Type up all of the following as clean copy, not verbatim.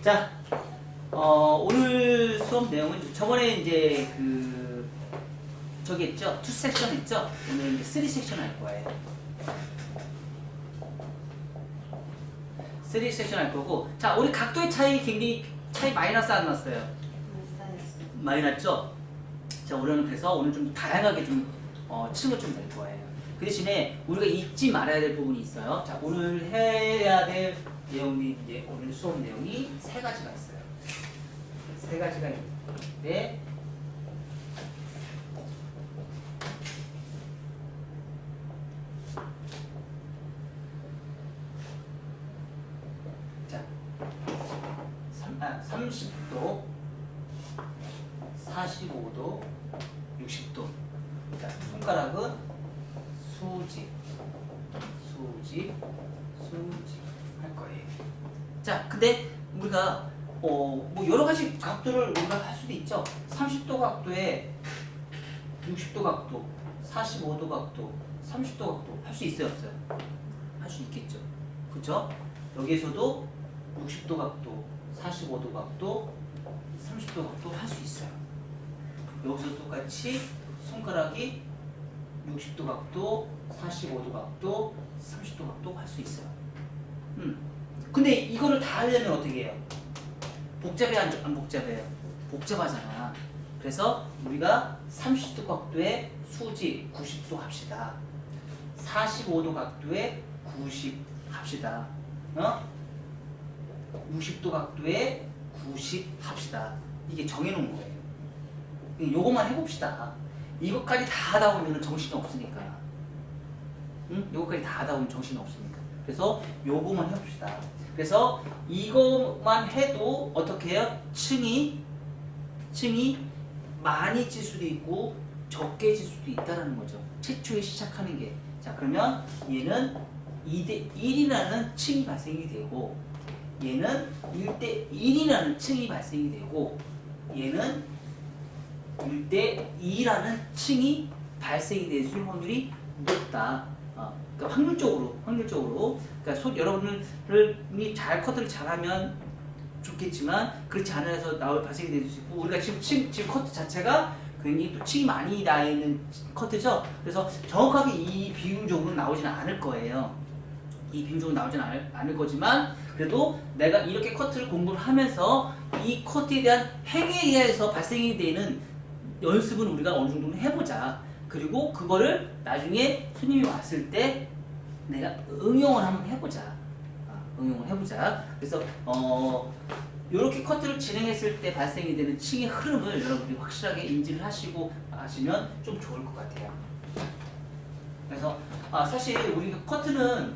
자, 오늘 수업 내용은 저번에 이제 저기 했죠? 2섹션 했죠? 오늘 이제 3섹션 할 거예요. 3섹션 할 거고, 자, 우리 각도의 차이 굉장히 차이 많이 났어, 안 났어요? 많이 났죠? 자, 우리는 그래서 오늘 좀 다양하게 좀 층을 좀 낼 거예요. 그 대신에 우리가 잊지 말아야 될 부분이 있어요. 자, 오늘 해야 될 내용이 이제 오늘 수업 내용이 세 가지가 있어요. 세 가지가 있는데, 자, 30도, 45도, 60도. 자, 손가락은 수직 할 거예요. 자, 근데 우리가 뭐 여러 가지 각도를 우리가 할 수도 있죠. 30도 각도에 60도 각도, 45도 각도, 30도 각도 할 수 있어요, 없어요? 할 수 있겠죠. 그렇죠? 여기에서도 60도 각도, 45도 각도, 30도 각도 할 수 있어요. 여기서 똑같이 손가락이 60도 각도, 45도 각도, 30도 각도 할 수 있어요. 근데 이거를 다 하려면 어떻게 해요? 복잡해 안 복잡해요? 복잡하잖아. 그래서 우리가 30도 각도에 수직 90도 합시다. 45도 각도에 90 합시다. 60도 각도에 90 합시다. 이게 정해놓은 거예요. 요것만 해봅시다. 이것까지 다 하다 보면 정신이 없으니까. 요것까지 다 하다 보면 정신이 없으니까. 그래서 요것만 해봅시다. 그래서 이것만 해도 어떻게 해요? 층이 많이 질 수도 있고 적게 질 수도 있다는 거죠. 최초에 시작하는 게. 자, 그러면 얘는 2대 1이라는 층이 발생이 되고, 얘는 1대 1이라는 층이 발생이 되고, 얘는 1대 2라는 층이 발생이 될 수 있는 확률이 높다. 그러니까 확률적으로. 그러니까 여러분들이 잘 커트를 잘하면 좋겠지만 그렇지 않아서 발생이 될 수 있고, 우리가 지금 커트 자체가 굉장히 또 층이 많이 나 있는 커트죠. 그래서 정확하게 이 비율적으로 나오지는 않을 거예요. 이 비율적으로 나오지는 않을 거지만, 그래도 내가 이렇게 커트를 공부를 하면서 이 커트에 대한 행위에 의해서 발생이 되는 연습은 우리가 어느 정도는 해보자. 그리고 그거를 나중에 손님이 왔을 때 내가 응용을 한번 해보자. 응용을 해보자. 그래서 이렇게 커트를 진행했을 때 발생이 되는 층의 흐름을 여러분들이 확실하게 인지를 하시면 좀 좋을 것 같아요. 그래서 사실 우리 커트는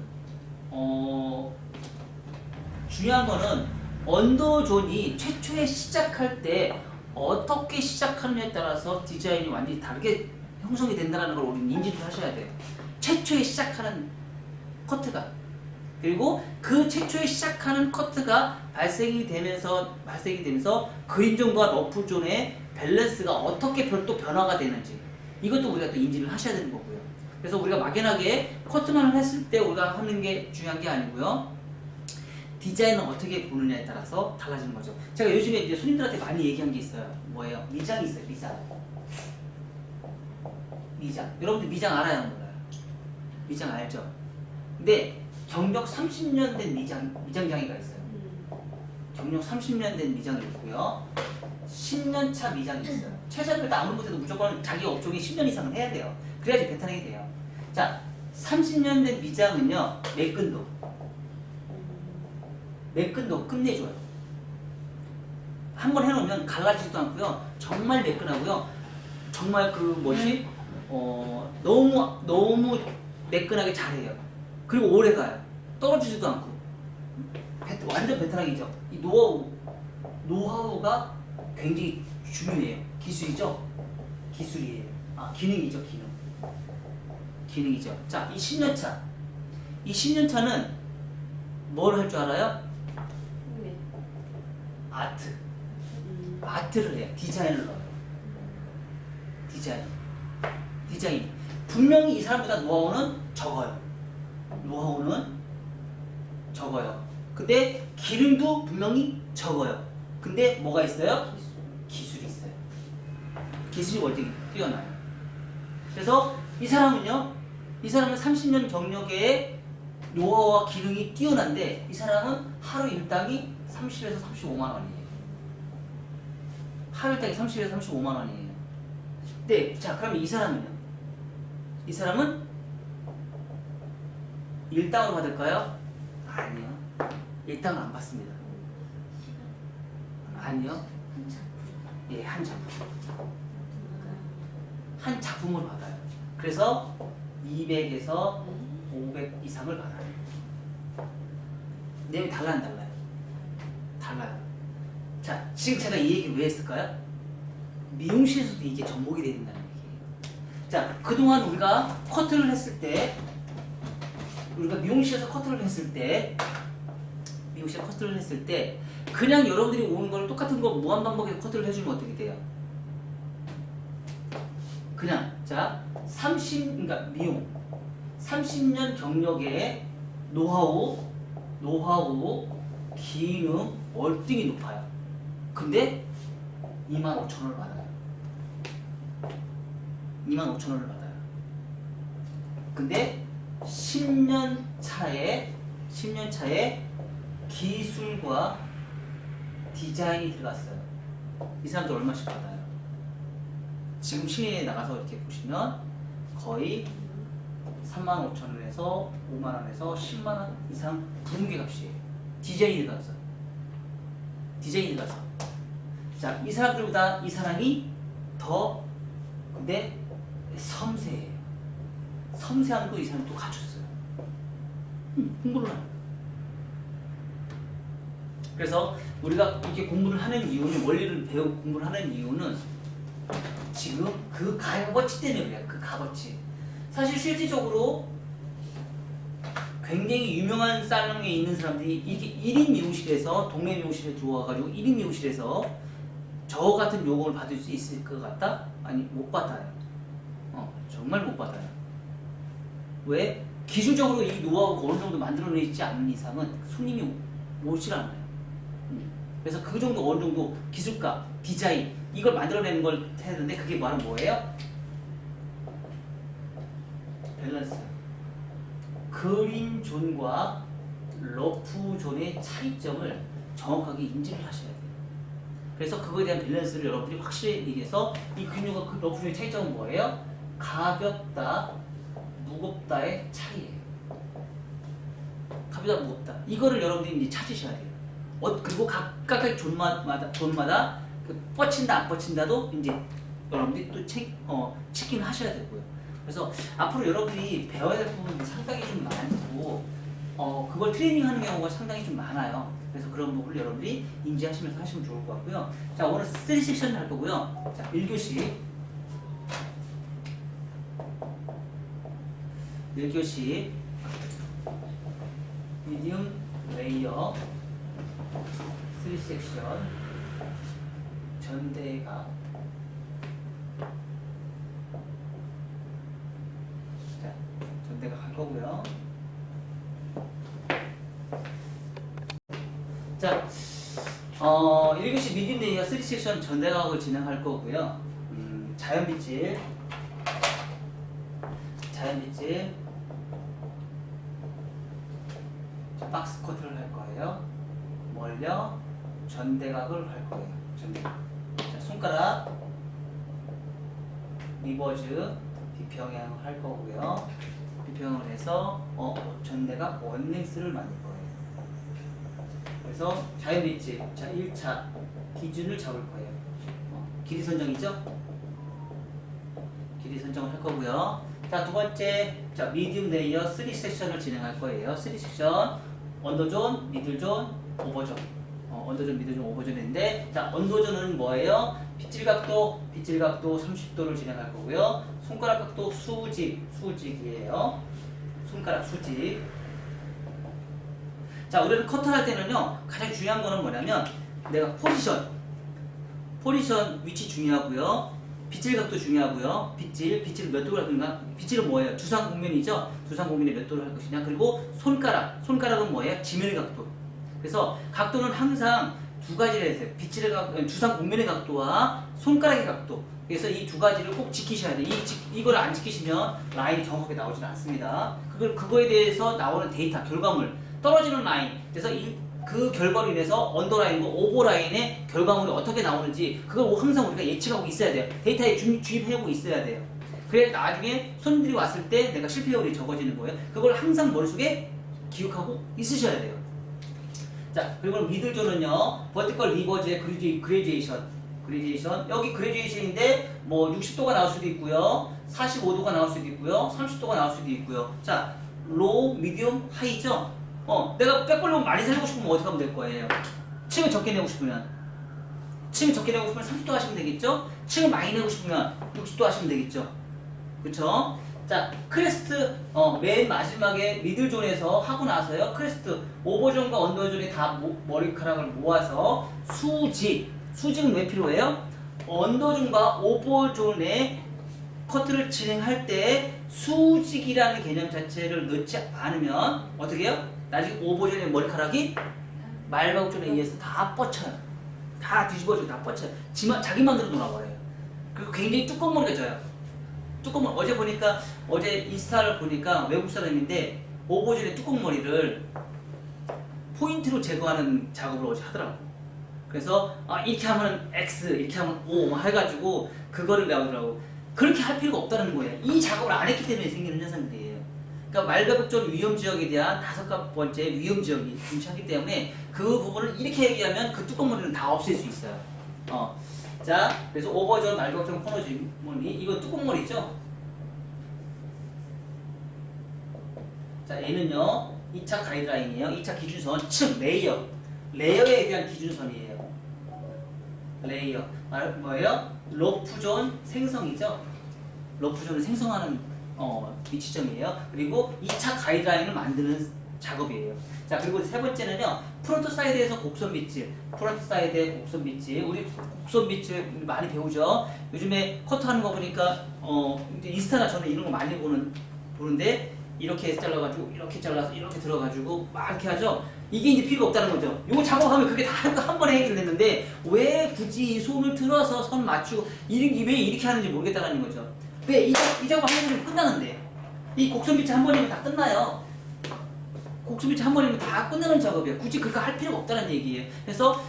중요한 거는 언더존이 최초에 시작할 때 어떻게 시작하느냐에 따라서 디자인이 완전히 다르게 형성이 된다는 걸 우리는 인지를 하셔야 돼요. 최초에 시작하는 커트가, 그리고 그 최초에 시작하는 커트가 발생이 되면서 그린존과 러프존의 밸런스가 어떻게 또 변화가 되는지, 이것도 우리가 또 인지를 하셔야 되는 거고요. 그래서 우리가 막연하게 커트만 했을 때 우리가 하는 게 중요한 게 아니고요. 디자인을 어떻게 보느냐에 따라서 달라지는 거죠. 제가 요즘에 이제 손님들한테 많이 얘기한 게 있어요. 뭐예요? 미장이 있어요. 미장. 여러분들 미장 알아요? 몰라요? 미장 알죠? 근데 경력 30년 된 미장장이가 있어요. 경력 30년 된 미장이 있고요. 10년 차 미장이 있어요. 최저임금도 아무리 못해도 무조건 자기 업종에 10년 이상은 해야 돼요. 그래야지 배탈이 돼요. 자, 30년 된 미장은요, 매끈도 끝내줘요. 한번 해놓으면 갈라지지도 않고요. 정말 매끈하고요. 정말 너무 매끈하게 잘해요. 그리고 오래 가요. 떨어지지도 않고. 완전 베테랑이죠. 이 노하우가 굉장히 중요해요. 기술이에요. 기능이죠. 자, 이 10년차는 뭘 할 줄 알아요? 아트를 해요. 디자인을 넣어요. 디자인. 분명히 이 사람보다 노하우는 적어요. 근데 기능도 분명히 적어요. 근데 뭐가 있어요? 기술이 있어요. 기술이 월등히 뛰어나요. 그래서 이 사람은 30년 경력의 노하우와 기능이 뛰어난데 이 사람은 하루 일당이 30에서 35만 원이에요. 하루 일당이 30에서 35만 원이에요. 네, 자 그럼 이 사람은요? 이 사람은 일당으로 받을까요? 아니요. 일당을 안 받습니다. 아니요. 예, 한 작품. 한 작품을 받아요. 그래서 200에서 500 이상을 받아요. 내용이 달라요, 안 달라요? 달라요. 자, 지금 제가 이 얘기를 왜 했을까요? 미용실에서도 이게 접목이 돼야 된다는 얘기예요. 자, 그동안 우리가 커트를 했을 때, 우리가 미용실에서 커트를 했을 때, 그냥 여러분들이 오는 걸 똑같은 거 무한반복해서 커트를 해주면 어떻게 돼요? 그냥, 자, 그러니까 미용. 30년 경력의 노하우, 기능, 월등히 높아요. 근데 25,000원을 받아요. 25,000원을 받아요. 근데 10년 차에 기술과 디자인이 들어갔어요. 이 사람들 얼마씩 받아요? 지금 시내에 나가서 이렇게 보시면 거의 35,000원에서 5만원에서 10만원 이상 분무게값이에요. 디자인이 들어가서. 자, 이 사람들보다 이 사람이 더 근데 섬세해요. 섬세함도 이 사람이 또 갖췄어요. 공부를 하는. 그래서 우리가 이렇게 공부를 하는 이유는, 원리를 배우고 공부를 하는 이유는 지금 그 값어치 때문에 그래요. 그 값어치. 사실 실질적으로 굉장히 유명한 살롱에 있는 사람들이 이게 1인 미용실에서, 동네 미용실에 들어와가지고 1인 미용실에서 저 같은 요금을 받을 수 있을 것 같다? 아니, 못 받아요. 정말 못 받아요. 왜? 기술적으로 이 노하우가 어느 정도 만들어내지 않는 이상은 손님이 오질 않아요. 그래서 그 정도 어느 정도 기술가, 디자인 이걸 만들어내는 걸 해야 되는데 그게 뭐예요? 밸런스. 그린 존과 러프 존의 차이점을 정확하게 인지를 하셔야 돼요. 그래서 그거에 대한 밸런스를 여러분들이 확실히 얘기해서 이 그린 존과 그 러프 존의 차이점은 뭐예요? 가볍다, 무겁다의 차이예요. 가볍다, 무겁다. 이거를 여러분들이 이제 찾으셔야 돼요. 그리고 각각의 존마다 그 뻗친다 안 뻗친다도 이제 여러분들이 또 체킹을 하셔야 되고요. 그래서 앞으로 여러분들이 배워야 될 부분이 상당히 좀 많고 그걸 트레이닝하는 경우가 상당히 좀 많아요. 그래서 그런 부분을 여러분들이 인지하시면서 하시면 좋을 것 같고요. 자, 오늘 3섹션 할 거고요. 자, 1교시 미디움 레이어 3섹션 전대각. 자, 전대각 할 거고요. 자, 1교시 미디움 레이어 3섹션 전대각을 진행할 거고요. 자연빗질 박스 커트를 할 거예요. 멀려 전대각을 할 거예요. 전대각. 자, 손가락 리버즈 비평형을 할 거고요. 비평을 해서 전대각 원랭스를 만들 거예요. 그래서 자연빗질. 자, 1차 기준을 잡을 거예요. 길이 선정이죠? 길이 선정을 할 거고요. 자, 두 번째, 자, 미디움 레이어 3섹션을 진행할 거예요. 3섹션, 언더존, 미들존, 오버존. 언더존, 미들존, 오버존인데, 자, 언더존은 뭐예요? 빗질각도 30도를 진행할 거고요. 손가락 각도 수직이에요. 손가락 수직. 자, 우리는 커트할 때는요, 가장 중요한 거는 뭐냐면, 내가 포지션 위치 중요하고요. 빗질 각도 중요하고요. 빗질 몇 도로 할 건가? 빗질은 뭐예요? 두상 공면이죠? 두상 공면에 몇 도로 할 것이냐? 그리고 손가락은 뭐예요? 지면의 각도. 그래서 각도는 항상 두 가지를 해야 돼요. 주상 곡면의 각도와 손가락의 각도. 그래서 이 두 가지를 꼭 지키셔야 돼요. 이걸 안 지키시면 라인이 정확하게 나오지는 않습니다. 그거에 대해서 나오는 데이터, 결과물, 떨어지는 라인. 그래서 그 결과로 인해서 언더라인과 오버라인의 결과물이 어떻게 나오는지 그걸 항상 우리가 예측하고 있어야 돼요. 데이터에 주입하고 있어야 돼요. 그래야 나중에 손님들이 왔을 때 내가 실패율이 적어지는 거예요. 그걸 항상 머릿속에 기억하고 있으셔야 돼요. 자, 그리고 미들존은요, 버티컬 리버즈의 그레듀에이션. 여기 그레듀에이션인데, 뭐, 60도가 나올 수도 있고요, 45도가 나올 수도 있고요, 30도가 나올 수도 있고요. 자, 로우, 미디움, 하이죠? 내가 백볼륨 많이 살고 싶으면 어떻게 하면 될 거예요? 층을 적게 내고 싶으면 30도 하시면 되겠죠? 층을 많이 내고 싶으면 60도 하시면 되겠죠? 그쵸? 자, 크레스트, 맨 마지막에 미들존에서 하고 나서요, 크레스트, 오버존과 언더존에 다 머리카락을 모아서 수직은 왜 필요해요? 언더존과 오버존에 커트를 진행할 때 수직이라는 개념 자체를 넣지 않으면 어떻게 해요? 나중에 오버존의 머리카락이 말바국존에 의해서 다 뻗쳐요. 다 뒤집어지고 다 뻗쳐요. 자기 맘대로 놀아버려요. 그리고 굉장히 두꺼운 머리가 져요. 어제 인스타를 보니까 외국 사람인데 오버존의 두꺼운 머리를 포인트로 제거하는 작업을 어제 하더라고. 그래서 이렇게 하면 X, 이렇게 하면 O 해가지고 그거를 나오더라고. 그렇게 할 필요가 없다는 거예요. 이 작업을 안 했기 때문에 생기는 현상들이에요. 그러니까 말가국존 위험지역에 대한 5번째 위험지역이 존재하기 때문에 그 부분을 이렇게 얘기하면 그 뚜껑 머리는 다 없앨 수 있어요. 자, 그래서 오버존, 말가국존, 코너주머니, 이거 뚜껑 머리죠? 자, 얘는요, 2차 가이드라인이에요. 2차 기준선, 레이어에 대한 기준선이에요. 레이어. 뭐예요? 러프존 생성이죠? 러프존을 생성하는 이 지점이에요. 그리고 2차 가이드라인을 만드는 작업이에요. 자, 그리고 세 번째는요, 프론트 사이드에서 곡선 빗질. 우리 곡선 빗질 많이 배우죠? 요즘에 커트하는 거 보니까, 인스타나 저는 이런 거 많이 보는데, 이렇게 잘라가지고, 이렇게 잘라서, 이렇게 들어가지고, 막 이렇게 하죠? 이게 이제 필요가 없다는 거죠. 요거 작업하면 그게 다 한 번에 해결됐는데, 왜 굳이 손을 들어서 선 맞추고, 왜 이렇게 하는지 모르겠다는 거죠. 왜 이 작업 한 번이면 끝나는데, 이 곡선 빗질 한 번이면 다 끝나요. 곡선 빗질 한 번이면 다 끝나는 작업이에요. 굳이 그거 할 필요가 없다는 얘기예요. 그래서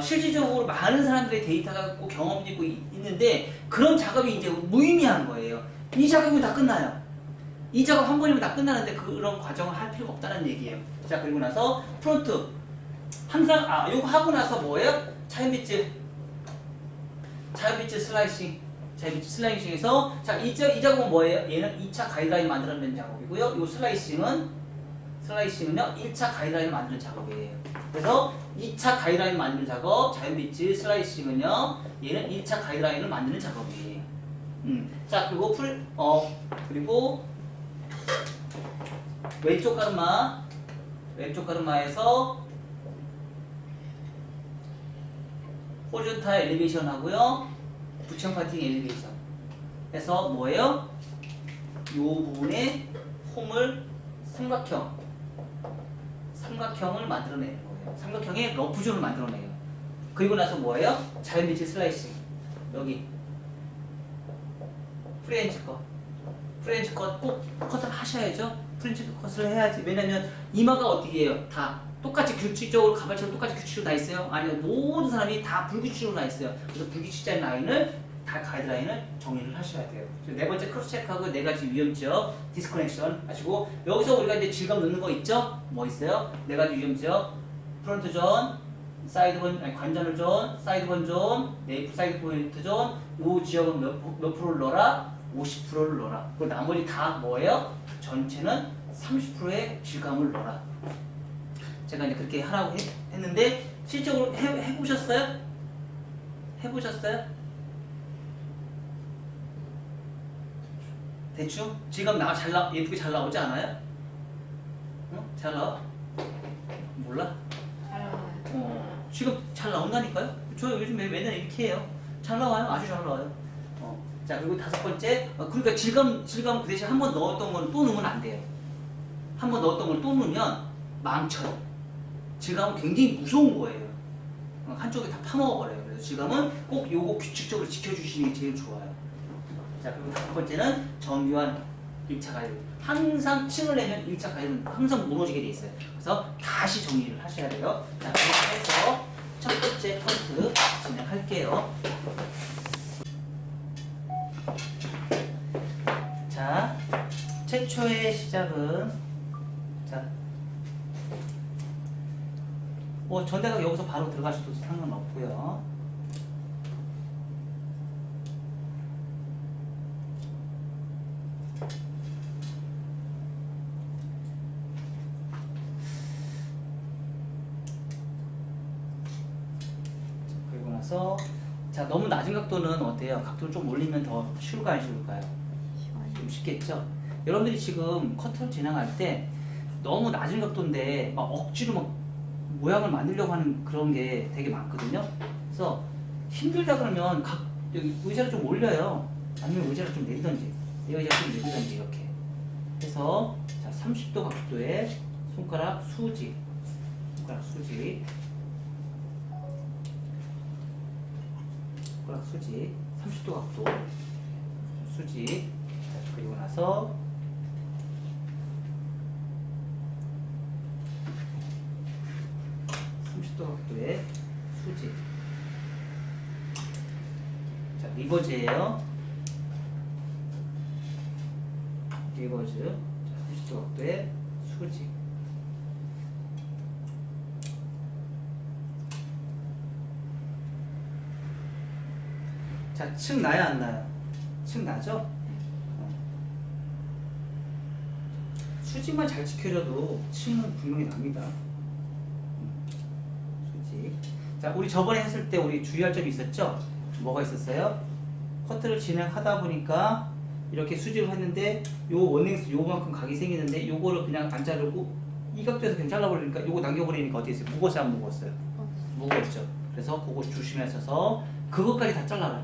실질적으로 많은 사람들의 데이터가 꼭 경험이 있고 있는데 그런 작업이 이제 무의미한 거예요. 이 작업이 다 끝나요. 이 작업 한 번이면 다 끝나는데 그런 과정을 할 필요가 없다는 얘기예요. 자, 그리고 나서 프론트. 항상 요거 하고 나서 뭐예요? 차임 빗질 슬라이싱에서 자, 이 작업은 뭐예요? 얘는 2차 가이드라인 만들어내는 작업이고요. 이 슬라이싱은요 1차 가이드라인 만드는 작업이에요. 그래서 2차 가이드라인 만드는 작업, 자연 빗질 슬라이싱은요 얘는 1차 가이드라인을 만드는 작업이에요. 자, 그리고 왼쪽 가르마에서 호리존탈 엘리베이션 하고요, 부천 파팅 엘리베이션 해서 뭐예요? 이 부분에 홈을 삼각형을 만들어내는 거예요. 삼각형의 러프존을 만들어내요. 그리고 나서 뭐예요? 자연 빗질 슬라이싱. 여기 프렌치 컷 꼭 커트를 하셔야죠. 프렌치 컷을 해야지. 왜냐면 이마가 어떻게 해요? 다 똑같이 규칙적으로 가발처럼 똑같이 규칙으로 나 있어요? 아니면 모든 사람이 다 불규칙으로 나 있어요. 그래서 불규칙적인 라인을 다 가이드라인을 정리를 하셔야 돼요. 네 번째 크로스 체크하고 네 가지 위험지역 디스커넥션 하시고, 여기서 우리가 이제 질감 넣는 거 있죠? 뭐 있어요? 네 가지 위험지역 프론트 존, 관전을 존, 사이드번 존, 네이프 사이드 포인트 존. 이 지역은 몇 프로를 넣어라? 50%를 넣어라. 그리고 나머지 다 뭐예요? 전체는 30%의 질감을 넣어라. 제가 이제 그렇게 하라고 했는데 실적으로 해보셨어요? 대충? 질감 예쁘게 잘 나오지 않아요? 잘 나와? 몰라? 지금 잘 나온다니까요? 저 요즘 맨날 이렇게 해요. 잘 나와요. 아주 잘 나와요. 자, 그리고 다섯 번째, 그러니까 질감 그 대신 한 번 넣었던 건 또 넣으면 안 돼요. 한 번 넣었던 걸 또 넣으면 망쳐요. 질감은 굉장히 무서운 거예요. 한쪽에 다 파먹어버려요. 그래서 질감은 꼭 요거 규칙적으로 지켜주시는 게 제일 좋아요. 자, 그리고 다섯 번째는 정교한 1차 가이드. 항상 층을 내면 1차 가이드는 항상 무너지게 돼 있어요. 그래서 다시 정리를 하셔야 돼요. 자, 그렇게 해서 첫 번째 턴트 진행할게요. 자, 최초의 시작은 자, 뭐 전대가 여기서 바로 들어가셔도 상관없고요. 그리고 나서 자, 너무 낮은 각도는 어때요? 각도를 좀 올리면 더 쉬울까요, 안 쉬울까요? 좀 쉽겠죠? 여러분들이 지금 커트를 진행할 때 너무 낮은 각도인데 막 억지로 막 모양을 만들려고 하는 그런 게 되게 많거든요. 그래서 힘들다 그러면 여기 의자를 좀 올려요. 아니면 의자를 좀 내리던지, 이 의자를 좀 내리던지 이렇게 해서 자, 30도 각도의 손가락 수직, 30도 각도 수직. 자, 그리고 나서 각도의 수직. 자, 리버즈예요. 리버즈. 자, 30도 각도의 수직. 자, 층 나요, 안 나요? 층 나죠? 수직만 잘 지켜줘도 층은 분명히 납니다. 자, 우리 저번에 했을 때 우리 주의할 점이 있었죠? 뭐가 있었어요? 커트를 진행하다 보니까 이렇게 수직을 했는데 요 원행수 요만큼 각이 생기는데 요거를 그냥 안 자르고 이 각도에서 그냥 잘라버리니까 요거 남겨버리니까 어떻게 했어요? 무거웠어요, 안 무거웠어요? 무거웠죠. 그래서 그거 조심하셔서 그것까지 다 잘라라.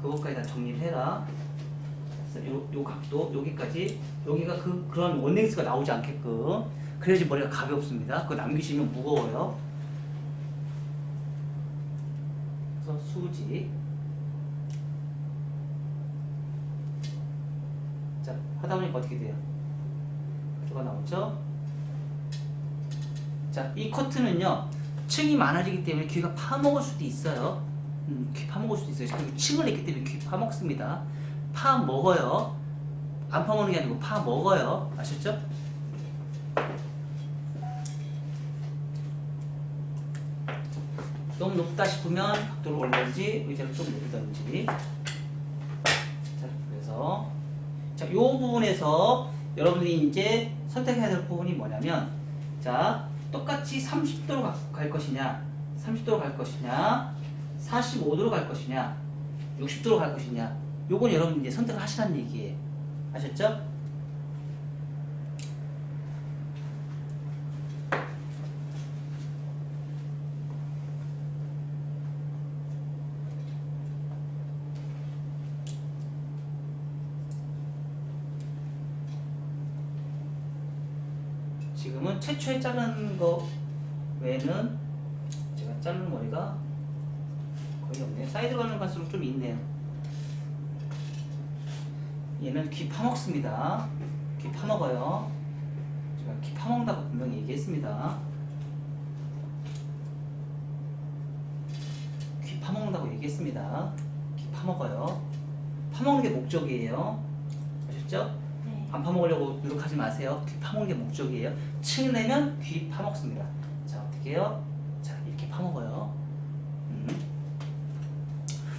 그것까지 다 정리를 해라. 요 각도 여기까지 여기가 그런 원행수가 나오지 않게끔 그래야지 머리가 가볍습니다. 그거 남기시면 무거워요. 그래서 수직. 자, 하다 보니까 어떻게 돼요? 각도가 나오죠? 자, 이 커트는요, 층이 많아지기 때문에 귀가 파먹을 수도 있어요. 귀 파먹을 수도 있어요. 그리고 층을 냈기 때문에 귀 파먹습니다. 파먹어요. 안 파먹는 게 아니고 파먹어요. 아셨죠? 너무 높다 싶으면 각도를 올리든지 의자를 좀 내리든지. 자, 그래서 자, 요 부분에서 여러분들이 이제 선택해야 될 부분이 뭐냐면, 자, 똑같이 30도로 갈 것이냐, 30도로 갈 것이냐, 45도로 갈 것이냐, 60도로 갈 것이냐, 요건 여러분이 이제 선택을 하시라는 얘기예요. 아셨죠? 지금은 최초에 자른 거 외에는 제가 자른 머리가 거의 없네요. 사이드 가는 갈수록 좀 있네요. 얘는 귀 파먹습니다. 귀 파먹어요. 제가 귀 파먹는다고 분명히 얘기했습니다. 귀 파먹는다고 얘기했습니다. 귀 파먹어요. 파먹는 게 목적이에요. 아셨죠? 안 파먹으려고 노력하지 마세요. 귀 파먹는 게 목적이에요. 층 내면 귀 파먹습니다. 자, 어떻게 해요? 자, 이렇게 파먹어요.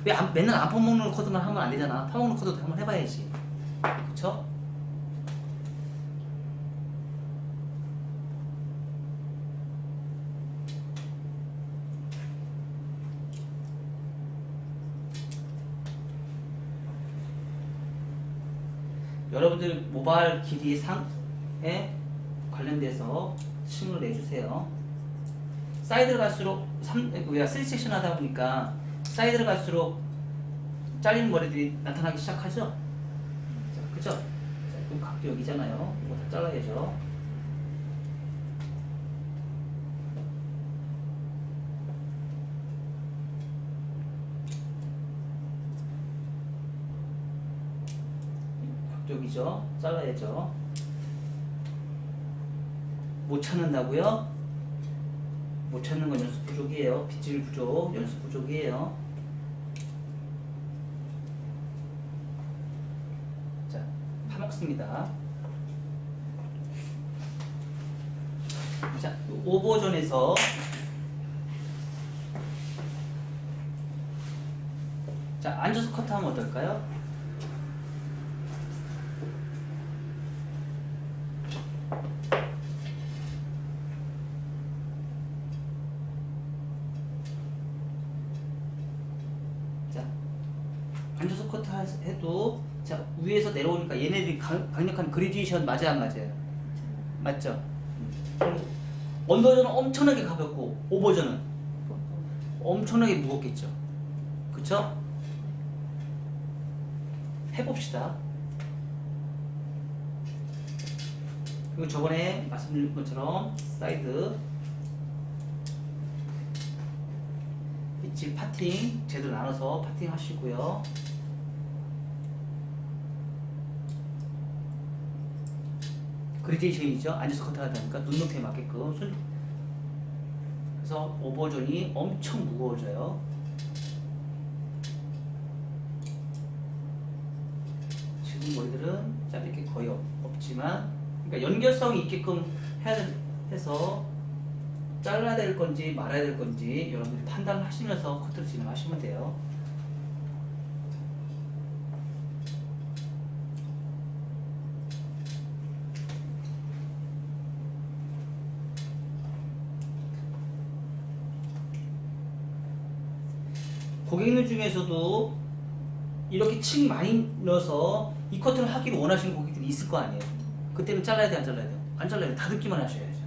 왜 맨날 안 파먹는 코드만 하면 안 되잖아. 파먹는 코드도 한번 해봐야지. 그쵸? 여러분들 모발 길이 상에 관련돼서 층을 내주세요. 사이드를 갈수록 3섹션 하다 보니까 사이드를 갈수록 잘리는 머리들이 나타나기 시작하죠? 자, 그죠? 자, 그럼 각도 여기잖아요. 이거 다 잘라야죠. 부족이죠. 잘라야죠. 못 찾는다고요? 못 찾는 건 연습 부족이에요. 빗질 부족, 연습 부족이에요. 자, 파먹습니다. 자, 5버전에서 자, 앉아서 커트하면 어떨까요? 자, 앉아서 커트해도 자, 위에서 내려오니까 얘네들이 강력한 그레디에이션 맞아요, 안 맞아요? 맞죠? 언버전은 엄청나게 가볍고 오버전은 엄청나게 무겁겠죠. 그쵸? 해봅시다. 그리고 저번에 말씀드린 것처럼 사이드 빗질 파팅 제대로 나눠서 파팅 하시고요. 그레디에이션이죠. 앉아서 커트하다 보니까 눈높이에 맞게끔 그래서 오버존이 엄청 무거워져요. 지금 머리들은 자를 게 거의 없지만, 그러니까 연결성이 있게끔 해서 잘라야 될 건지 말아야 될 건지 여러분들이 판단을 하시면서 커트를 진행하시면 돼요. 고객님 중에서도 이렇게 층 많이 넣어서 이 커트를 하기를 원하시는 고객들이 있을 거 아니에요. 그때는 잘라야 돼, 안 잘라야 돼요? 안 잘라야 돼. 다듬기만 하셔야죠.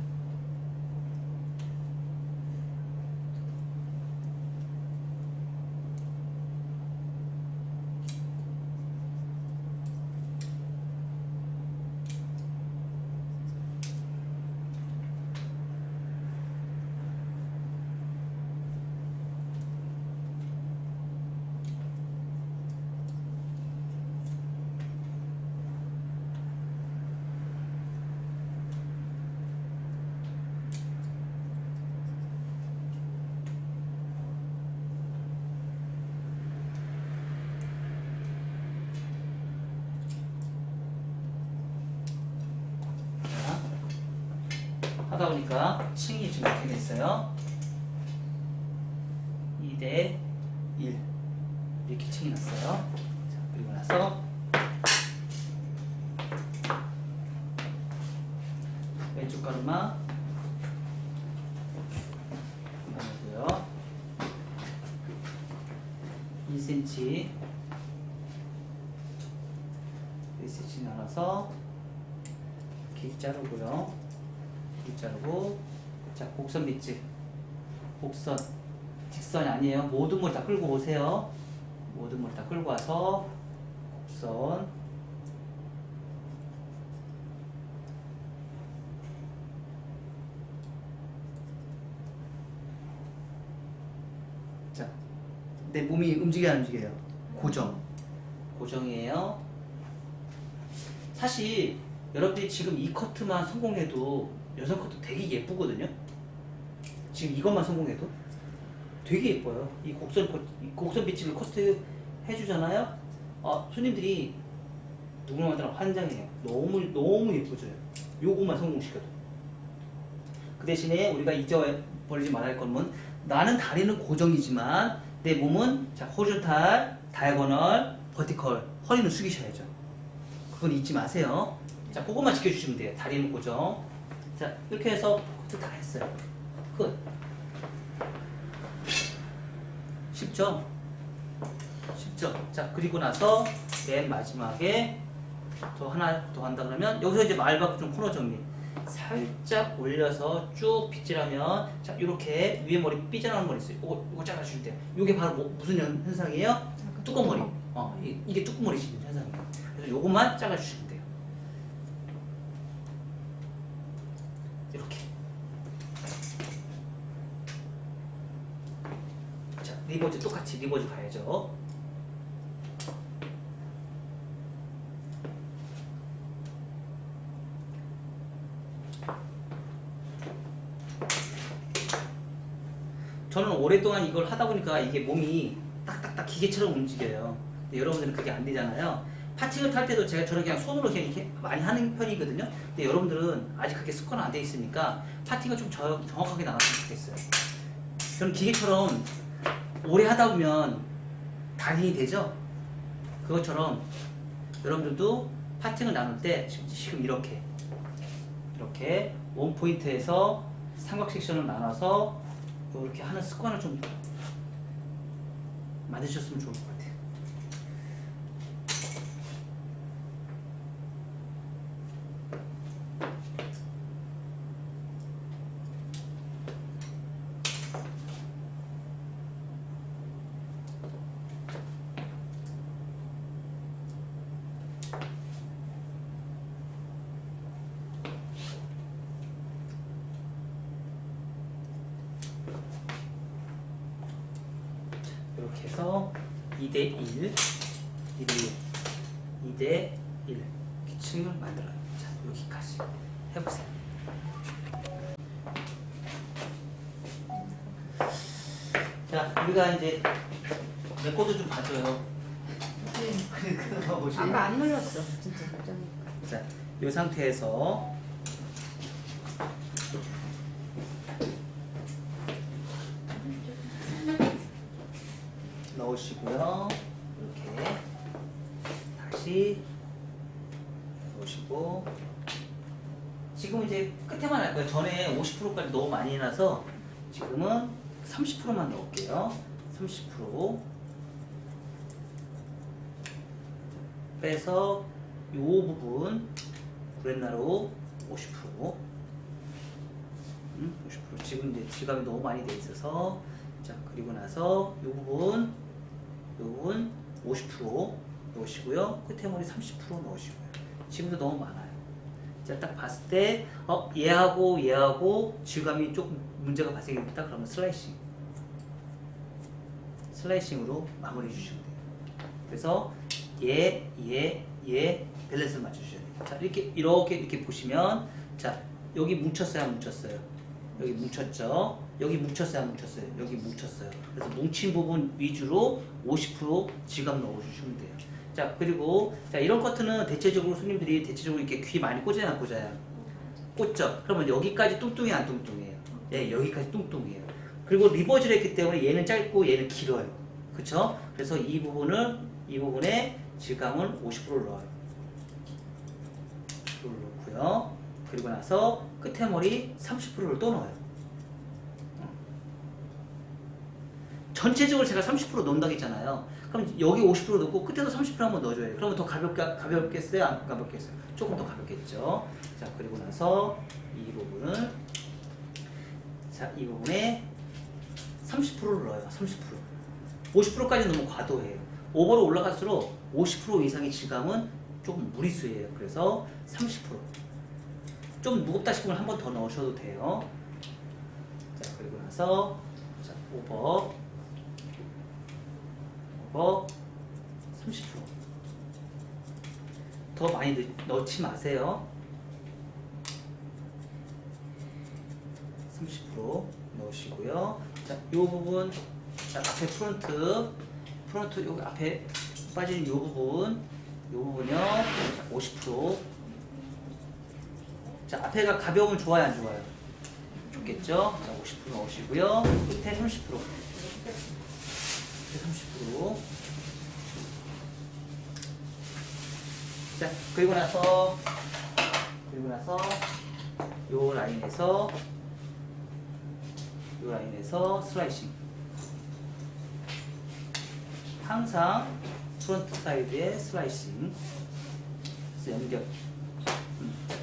하다 보니까 층이 좀 이렇게 됐어요. 2대 1 이렇게 층이 났어요. 자, 그리고 나서 왼쪽 가르마 나누고요. 2cm 1cm 나눠서 길 자르고요. 자르고, 자, 곡선 빗질, 곡선, 직선이 아니에요. 모든 걸 다 끌고 오세요. 모든 걸 다 끌고 와서 곡선, 자, 내 몸이 움직여야 안 움직여요? 고정이에요. 사실 여러분들이 지금 이 커트만 성공해도 여성 커트 되게 예쁘거든요. 지금 이것만 성공해도 되게 예뻐요. 이 곡선 빗질을 커트 해주잖아요. 손님들이 누구나마다 환장해요. 너무 예쁘져요. 요것만 성공시켜도. 그 대신에 우리가 잊어버리지 말아야 할 것은 나는 다리는 고정이지만 내 몸은 자 호리존탈, 다이아고널, 버티컬, 허리는 숙이셔야죠. 그건 잊지 마세요. 자, 그것만 지켜주시면 돼요. 다리는 고정. 자, 이렇게 해서 커트 다 했어요. 끝. 쉽죠? 자, 그리고 나서 맨 마지막에 하나 더 한다 그러면 여기서 이제 말바꾸 좀 코너 정리. 살짝 올려서 쭉 빗질하면 자, 이렇게 위에 머리 삐져나오는 머리 있어요. 이거 잘라주시면 돼요. 이게 바로 무슨 현상이에요? 뚜껑머리. 이게 뚜껑머리 지는 현상이에요. 그래서 요것만 잘라주시면 돼요. 이렇게. 자, 리버즈 똑같이 리버즈 가야죠. 오랫동안 이걸 하다 보니까 이게 몸이 딱딱딱 기계처럼 움직여요. 근데 여러분들은 그게 안 되잖아요. 파팅을 탈 때도 제가 저는 그냥 손으로 그냥 이렇게 많이 하는 편이거든요. 근데 여러분들은 아직 그게 습관 안 돼 있으니까 파팅을 좀 정확하게 나갔으면 좋겠어요. 그럼 기계처럼 오래 하다 보면 단인이 되죠? 그것처럼 여러분들도 파팅을 나눌 때 지금 이렇게 원 포인트에서 삼각 섹션을 나눠서 이렇게 하는 습관을 좀 만드셨으면 좋을 것 같아요. 이렇게 해서 2대1, 2대1, 2대1 층을 만들어요. 자, 여기까지 해보세요. 자, 우리가 이제 내 것도 좀 봐줘요. 그거 보시면. 아까 안 눌렀어. 진짜 걱정해. 자, 이 상태에서 넣으시고요. 이렇게 다시 넣으시고 지금 이제 끝에만 할 거예요. 전에 50%까지 너무 많이 해놔서 지금은 30%만 넣을게요. 30% 빼서 이 부분 구렛나루 50% 50% 지금 이제 지갑이 너무 많이 돼 있어서 자 그리고 나서 이 부분 50% 넣으시고요. 끝에 머리 30% 넣으시고요. 지금도 너무 많아요. 자 딱 봤을 때 얘하고 질감이 조금 문제가 발생했다 그러면 슬라이싱으로 마무리해 주시면 돼요. 그래서 얘 밸런스를 맞춰주셔야 돼요. 자 이렇게 보시면 자 여기 뭉쳤어요 안 뭉쳤어요? 여기 뭉쳤죠? 여기 뭉쳤어요 안 뭉쳤어요? 여기 뭉쳤어요. 그래서 뭉친 부분 위주로 50% 지갑 넣어주시면 돼요. 자 그리고 자 이런 커트는 대체적으로 손님들이 이렇게 귀 많이 꽂아요 안 꽂아요? 꽂죠? 그러면 여기까지 뚱뚱해 안 뚱뚱해요? 네 여기까지 뚱뚱해요. 그리고 리버즈를 했기 때문에 얘는 짧고 얘는 길어요. 그쵸? 그래서 이 부분에 질감을 50%를 넣어요. 50%를 넣고요. 그리고 나서 끝에 머리 30%를 또 넣어요. 전체적으로 제가 30% 넣는다고 했잖아요. 그럼 여기 50% 넣고 끝에도 30% 한번 넣어줘야 돼요. 그러면 더 가볍겠어요? 안 가볍겠어요? 조금 더 가볍겠죠. 자, 그리고 나서 이 부분을 이 부분에 30%를 넣어요. 30%. 50%까지 너무 과도해요. 오버로 올라갈수록 50% 이상의 질감은 조금 무리수예요. 그래서 30%. 좀 무겁다 싶으면 한 번 더 넣으셔도 돼요. 자, 그리고 나서 자, 오버 30%. 더 많이 넣지 마세요. 30% 넣으시고요. 자, 이 부분, 자, 앞에 프론트 여기 앞에 빠지는 이 부분요. 50%. 자, 앞에가 가벼우면 좋아요, 안 좋아요? 좋겠죠? 자, 50% 넣으시고요. 끝에 30%. 끝에 30%. 자, 그리고 나서 요 라인에서 슬라이싱. 항상 프론트 사이드에 슬라이싱. 그래서 연결.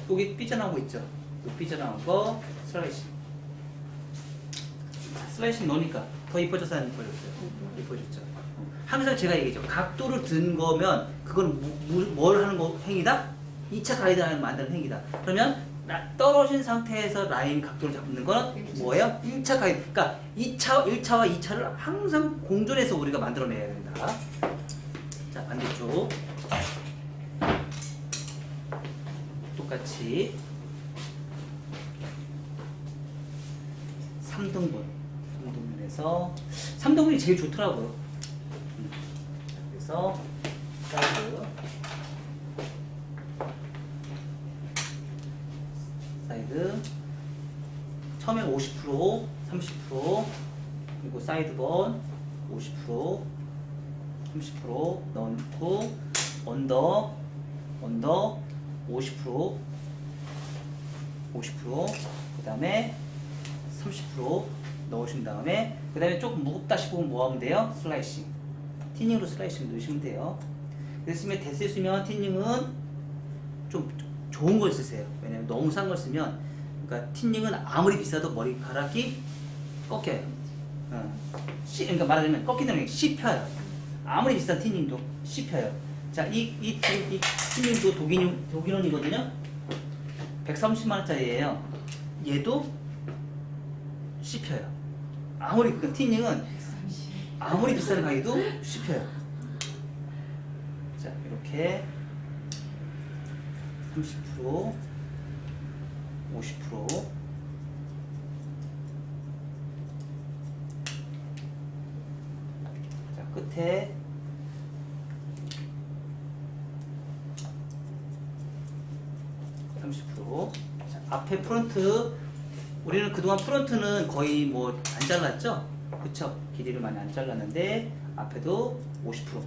여기 삐져나온 거 있죠? 여기 삐져나온 거 슬라이싱. 슬라이싱 넣으니까 더 이뻐졌어요, 안 이뻐졌어요? 이뻐졌죠. 항상 제가 얘기했죠. 각도를 든 거면 그건 뭘 하는 거 행위다? 2차 가이드라인을 만드는 행위다. 그러면 떨어진 상태에서 라인 각도를 잡는 건 뭐예요? 1차 가이드. 그러니까 1차와 2차를 항상 공존해서 우리가 만들어내야 된다. 자, 반대쪽. 똑같이 3등분. 그래서 3등분이 제일 좋더라고요. 그래서 사이드 처음에 50%, 30%, 그리고 사이드번 50%, 30% 넣고 언더 50%, 그 다음에 30% 넣으신 다음에 그 다음에 조금 무겁다 싶으면 뭐 하면 돼요? 슬라이싱, 티닝으로 슬라이싱 넣으시면 돼요. 됐으면 티닝은 좀 좋은 걸 쓰세요. 왜냐면 너무 싼 걸 쓰면, 그러니까 티닝은 아무리 비싸도 머리카락이 꺾여요. 그러니까 말하자면 꺾이는 게 씹혀요. 아무리 비싼 티닝도 씹혀요. 자, 이 티닝도 독일원이거든요. 130만원짜리예요. 얘도 씹혀요. 아무리, 그 티닝은 아무리 비싼 가게도 씹혀요. 자, 이렇게 30%, 50%, 자, 끝에 30%. 자, 앞에 프론트, 우리는 그동안 프론트는 거의 뭐 안 잘랐죠? 그쵸? 길이를 많이 안 잘랐는데 앞에도 50%.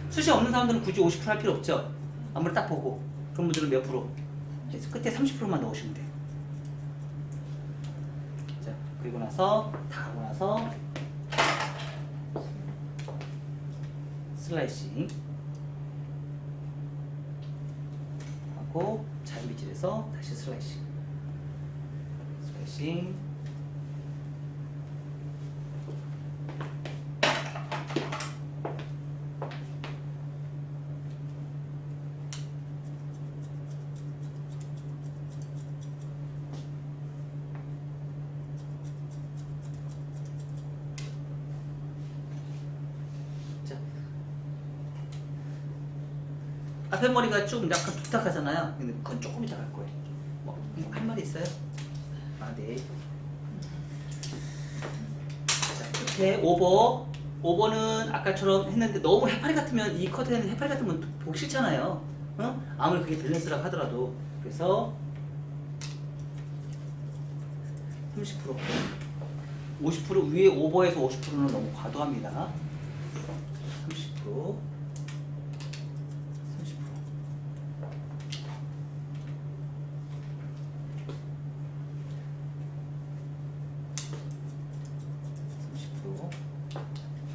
숱이 없는 사람들은 굳이 50% 할 필요 없죠? 아무리 딱 보고. 그런 분들은 몇 프로? 그래서 끝에 30%만 넣으시면 돼요. 자, 그리고 나서 다 하고 나서 슬라이싱 하고 잔빗질해서 다시 슬라이싱. 자, 앞에 머리가 좀 약간 두탁하잖아요. 근데 그건 조금 이따 갈 거예요. 뭐 할 말이 있어요? 아, 네. 자, 끝에 오버는 아까처럼 했는데 너무 해파리 같으면, 이 커트는 해파리 같으면 보기 싫잖아요. 아무리 그게 밸런스라고 하더라도. 그래서 30%, 50% 위에 오버에서 50%는 너무 과도합니다. 30%, 30%.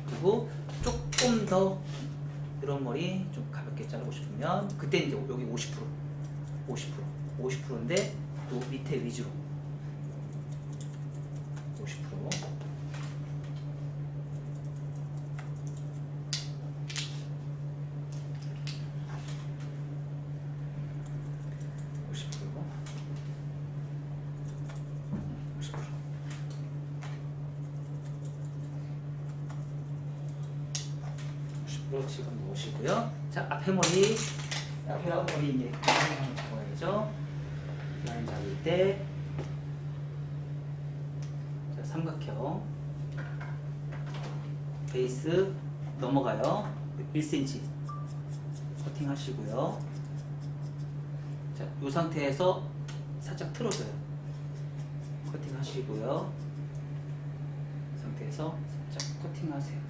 그리고 조금 더 이런 머리 좀 가볍게 자르고 싶으면 그때 이제 여기 50%인데 또 밑에 위주로 50%. 지금 놓으시고요. 자, 앞에 머리 이제 잡아야죠. 라인 잡을 때, 자, 삼각형 베이스 넘어가요. 1cm 커팅 하시고요. 자, 이 상태에서 살짝 틀어줘요. 커팅 하시고요. 이 상태에서 살짝 커팅 하세요.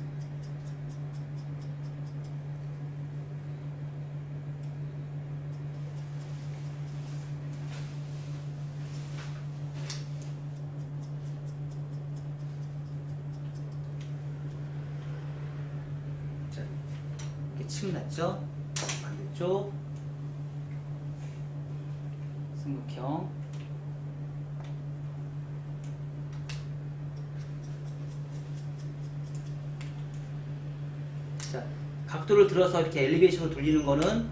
층 났죠? 반대쪽 삼각형. 자, 각도를 들어서 이렇게 엘리베이션을 돌리는 거는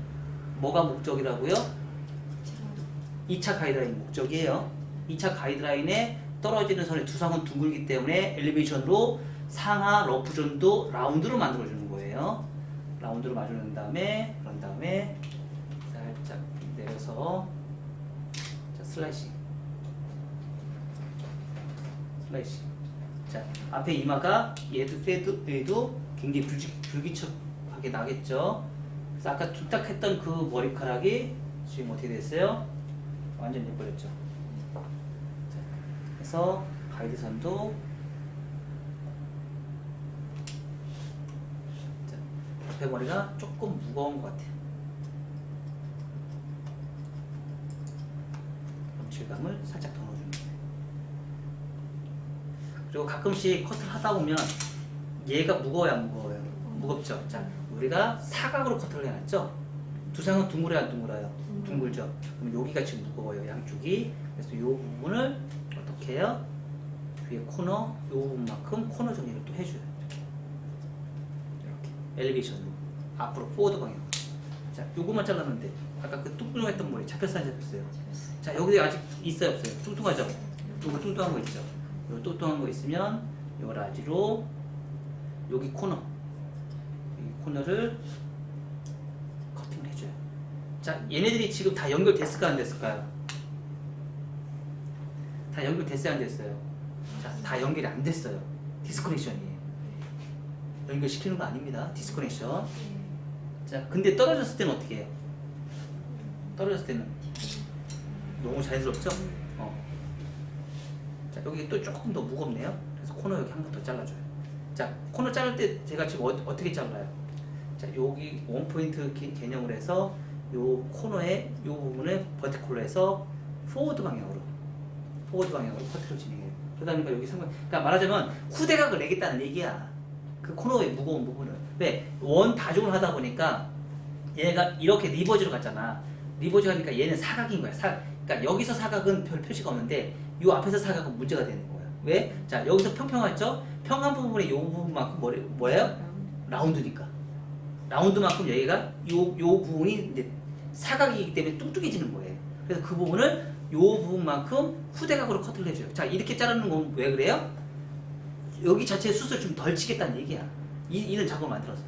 뭐가 목적이라고요? 2차 가이드라인 목적이에요. 2차 가이드라인에 떨어지는 선의 두상은 둥글기 때문에 엘리베이션으로 상하 러프 존도 라운드로 만들어주는 거예요. 라운드로 맞추는 다음에, 그런 다음에 살짝 내려서, 자, 슬라이싱. 슬라이싱. 자, 앞에 이마가 얘도 굉장히 불규칙하게 나겠죠. 그래서 아까 뚝딱했던 그 머리카락이 지금 어떻게 됐어요? 완전 내버렸죠. 자, 그래서 가이드선도 자, 앞에 머리가 조금 무거운 것 같아요. 질감을 살짝 더 넣어줍니다. 그리고 가끔씩 커트를 하다 보면 얘가 무거워요, 안 무거워요? 무겁죠. 자, 우리가 사각으로 커트를 해놨죠. 두상은 둥글어요, 안 둥글어요? 둥글죠. 그럼 여기가 지금 무거워요, 양쪽이. 그래서 이 부분을 어떻게 해요? 위에 코너, 이 부분만큼 코너 정리를 또 해줘요. 이렇게 엘리베이션으로 앞으로 포워드 방향. 자, 요거만 잘랐는데 아까 그 뚱뚱했던 머리 잡혔어요, 안 잡혔어요? 자, 여기 아직 있어요, 없어요? 뚱뚱하죠? 요거 뚱뚱한 거 있죠? 요 뚱뚱한 거 있으면 요 라지로 여기 코너, 이 코너를 커팅을 해줘요. 자, 얘네들이 지금 다 연결됐을까 안 됐을까요? 다 연결됐어요, 안 됐어요? 자, 다 연결이 안 됐어요. 디스커넥션이에요. 연결시키는 거 아닙니다. 디스커넥션. 자, 근데 떨어졌을 때는 어떻게 해요? 떨어졌을 때는 너무 자연스럽죠? 자, 여기 또 조금 더 무겁네요. 그래서 코너 여기 한 번 더 잘라줘요. 자, 코너 자를 때 제가 지금 어떻게 잘라요? 자, 여기 원포인트 개념으로 해서 요 코너에 요 부분에 버티컬로 해서 포워드 방향으로 커트를 진행해요. 그러다 보니까 여기 상관, 그러니까 말하자면 후대각을 내겠다는 얘기야. 그 코너의 무거운 부분을. 왜? 원 다중을 하다 보니까 얘가 이렇게 리버지로 갔잖아. 리버지 가니까 얘는 사각인 거야. 그러니까 여기서 사각은 별 표시가 없는데 이 앞에서 사각은 문제가 되는 거야. 왜? 자, 여기서 평평했죠? 평한 부분에 이 부분만큼 뭐예요? 라운드니까. 라운드만큼 여기가 요 부분이 이제 사각이기 때문에 뚱뚱해지는 거예요. 그래서 그 부분을 요 부분만큼 후대각으로 커트를 해줘요. 자, 이렇게 자르는 건 왜 그래요? 여기 자체 숱을 좀 덜 치겠다는 얘기야. 이런 작업을 만들어서.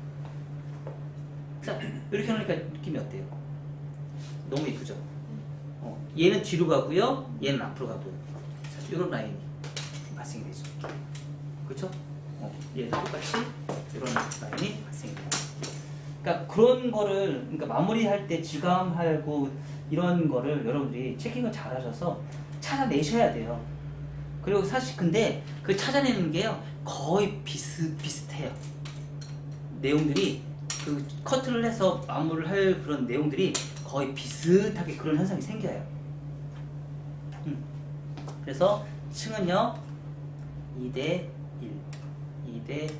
자, 이렇게 하니까 느낌이 어때요? 너무 이쁘죠? 얘는 뒤로 가고요, 얘는 앞으로 가고요. 자, 이런 라인이 발생이 되죠. 그렇죠? 얘도 똑같이 이런 라인이 발생이 돼요. 그러니까 그런 거를, 그러니까 마무리할 때 질감하고 이런 거를 여러분들이 체킹을 잘 하셔서 찾아내셔야 돼요. 그리고 사실 근데 그 찾아내는 게요 거의 비슷해요. 내용들이 그 커트를 해서 마무리를 할 그런 내용들이 거의 비슷하게 그런 현상이 생겨요. 그래서 층은요 2대 1, 2대